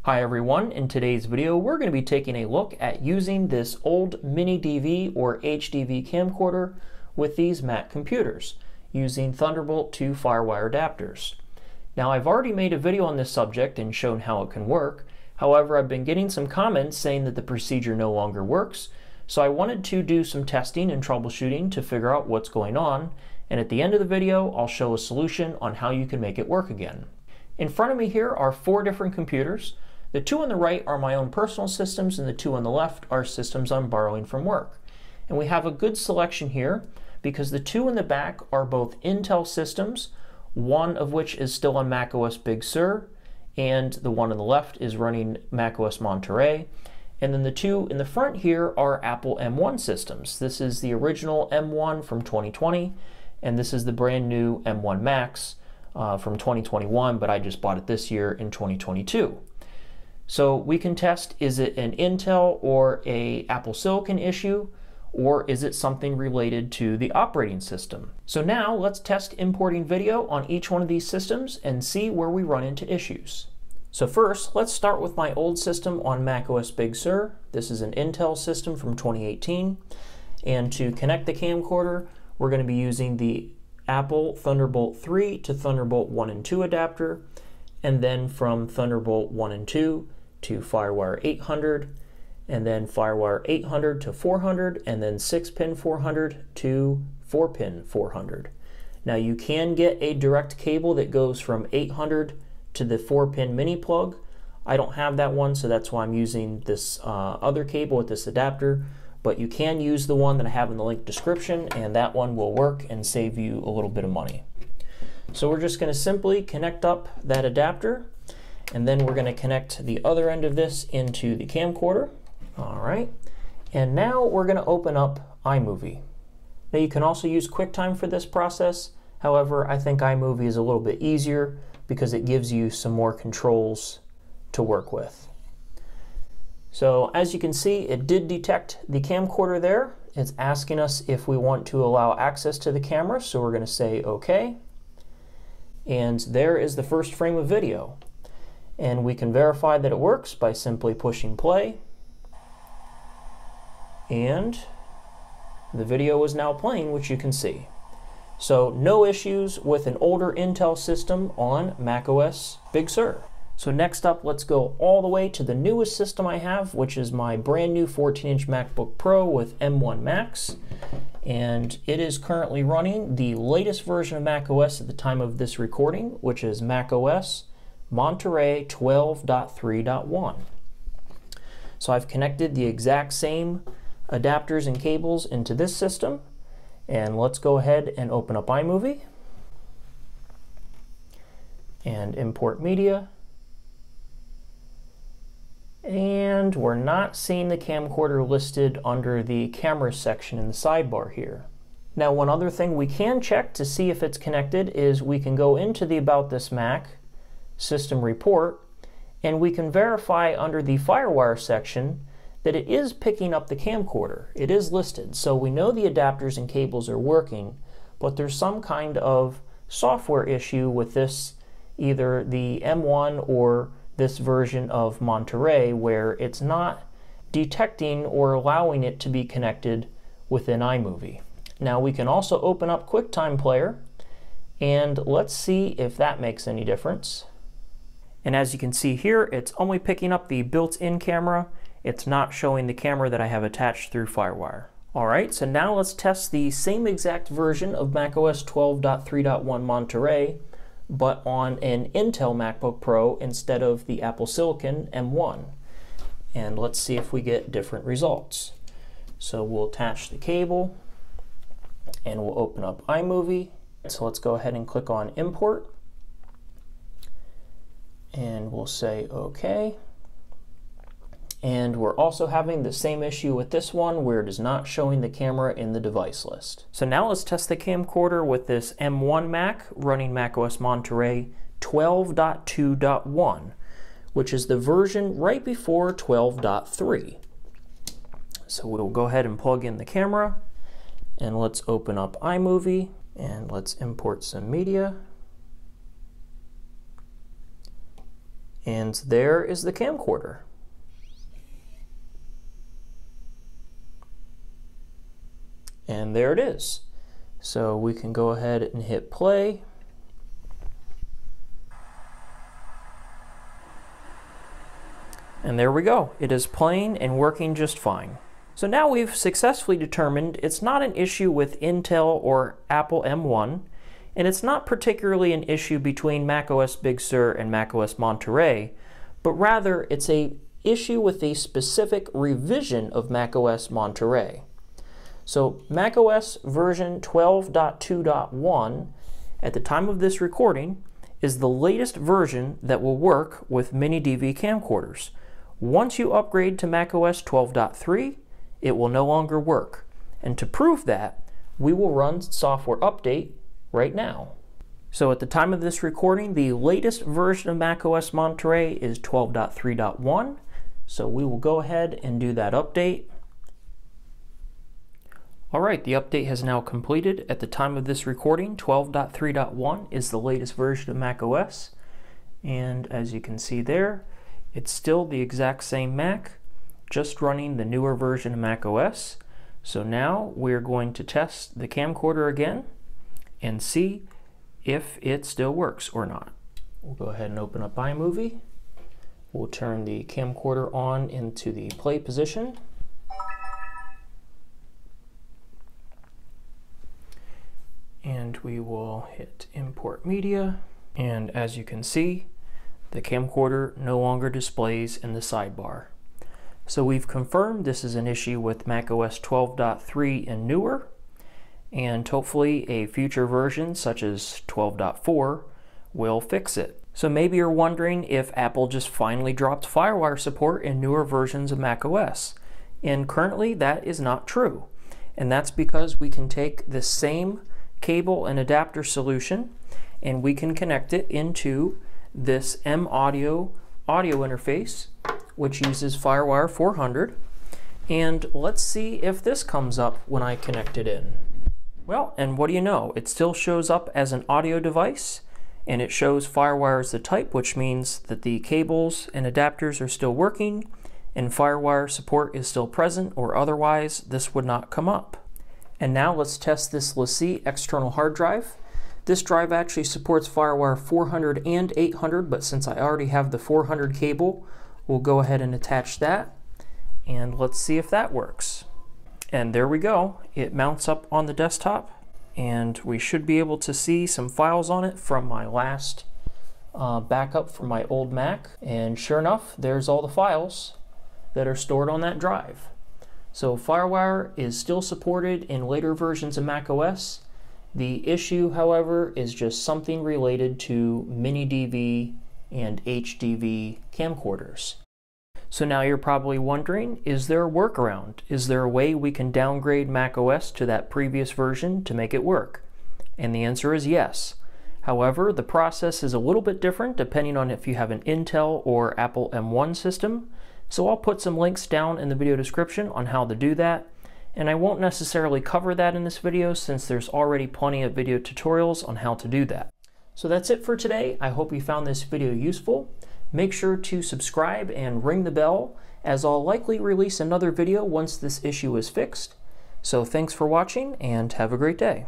Hi everyone, in today's video we're going to be taking a look at using this old MiniDV or HDV camcorder with these Mac computers using Thunderbolt to FireWire adapters. Now I've already made a video on this subject and shown how it can work. However, I've been getting some comments saying that the procedure no longer works, so I wanted to do some testing and troubleshooting to figure out what's going on, and at the end of the video I'll show a solution on how you can make it work again. In front of me here are 4 different computers. The 2 on the right are my own personal systems, and the 2 on the left are systems I'm borrowing from work. And we have a good selection here because the 2 in the back are both Intel systems, one of which is still on macOS Big Sur, and the one on the left is running macOS Monterey. And then the 2 in the front here are Apple M1 systems. This is the original M1 from 2020, and this is the brand new M1 Max from 2021, but I just bought it this year in 2022. So we can test, is it an Intel or a Apple Silicon issue, or is it something related to the operating system? So now let's test importing video on each one of these systems and see where we run into issues. So first, let's start with my old system on macOS Big Sur. This is an Intel system from 2018. And to connect the camcorder, we're going to be using the Apple Thunderbolt 3 to Thunderbolt 1 and 2 adapter, and then from Thunderbolt 1 and 2 to FireWire 800, and then FireWire 800 to 400, and then 6-pin 400 to 4-pin 400. Now you can get a direct cable that goes from 800 to the 4-pin mini plug. I don't have that one, so that's why I'm using this other cable with this adapter, but you can use the one that I have in the link description, and that one will work and save you a little bit of money. So we're just going to simply connect up that adapter, and then we're going to connect the other end of this into the camcorder. All right, and now we're going to open up iMovie. Now you can also use QuickTime for this process. However, I think iMovie is a little bit easier because it gives you some more controls to work with. So as you can see, it did detect the camcorder there. It's asking us if we want to allow access to the camera, so we're going to say OK. And there is the first frame of video. And we can verify that it works by simply pushing play. And the video is now playing, which you can see. So no issues with an older Intel system on macOS Big Sur. So next up, let's go all the way to the newest system I have, which is my brand new 14-inch MacBook Pro with M1 Max. And it is currently running the latest version of macOS at the time of this recording, which is macOS Monterey 12.3.1. So I've connected the exact same adapters and cables into this system, and let's go ahead and open up iMovie and import media. And we're not seeing the camcorder listed under the camera section in the sidebar here. Now, one other thing we can check to see if it's connected is we can go into the About This Mac system report, and we can verify under the FireWire section that it is picking up the camcorder. It is listed, so we know the adapters and cables are working, but there's some kind of software issue with this, either the M1 or this version of Monterey, where it's not detecting or allowing it to be connected within iMovie. Now we can also open up QuickTime Player, and let's see if that makes any difference. And as you can see here, it's only picking up the built-in camera. It's not showing the camera that I have attached through FireWire. Alright, so now let's test the same exact version of macOS 12.3.1 Monterey, but on an Intel MacBook Pro instead of the Apple Silicon M1. And let's see if we get different results. So we'll attach the cable, and we'll open up iMovie. So let's go ahead and click on Import. And we'll say OK. And we're also having the same issue with this one where it is not showing the camera in the device list. So now let's test the camcorder with this M1 Mac running macOS Monterey 12.2.1, which is the version right before 12.3. So we'll go ahead and plug in the camera, and let's open up iMovie, and let's import some media. And there is the camcorder. And there it is. So we can go ahead and hit play. And there we go. It is playing and working just fine. So now we've successfully determined it's not an issue with Intel or Apple M1, and it's not particularly an issue between macOS Big Sur and macOS Monterey, but rather it's an issue with a specific revision of macOS Monterey. So macOS version 12.2.1 at the time of this recording is the latest version that will work with MiniDV camcorders. Once you upgrade to macOS 12.3, it will no longer work. And to prove that, we will run software update right now. So at the time of this recording, the latest version of macOS Monterey is 12.3.1. So we will go ahead and do that update. Alright, the update has now completed. At the time of this recording, 12.3.1 is the latest version of macOS. And as you can see there, it's still the exact same Mac, just running the newer version of macOS. So now we're going to test the camcorder again and see if it still works or not. We'll go ahead and open up iMovie. We'll turn the camcorder on into the play position. And we will hit import media. And as you can see, the camcorder no longer displays in the sidebar. So we've confirmed this is an issue with macOS 12.3 and newer, and hopefully a future version such as 12.4 will fix it. So maybe you're wondering if Apple just finally dropped FireWire support in newer versions of macOS. And currently that is not true. And that's because we can take the same cable and adapter solution and we can connect it into this M-Audio audio interface, which uses FireWire 400. And let's see if this comes up when I connect it in. Well, and what do you know? It still shows up as an audio device, and it shows FireWire as the type, which means that the cables and adapters are still working, and FireWire support is still present, or otherwise this would not come up. And now let's test this LaCie external hard drive. This drive actually supports FireWire 400 and 800, but since I already have the 400 cable, we'll go ahead and attach that, and let's see if that works. And there we go. It mounts up on the desktop, and we should be able to see some files on it from my last backup from my old Mac. And sure enough, there's all the files that are stored on that drive. So FireWire is still supported in later versions of macOS. The issue, however, is just something related to MiniDV and HDV camcorders. So now you're probably wondering, is there a workaround? Is there a way we can downgrade macOS to that previous version to make it work? And the answer is yes. However, the process is a little bit different depending on if you have an Intel or Apple M1 system. So I'll put some links down in the video description on how to do that. And I won't necessarily cover that in this video since there's already plenty of video tutorials on how to do that. So that's it for today. I hope you found this video useful. Make sure to subscribe and ring the bell, as I'll likely release another video once this issue is fixed. So thanks for watching and have a great day.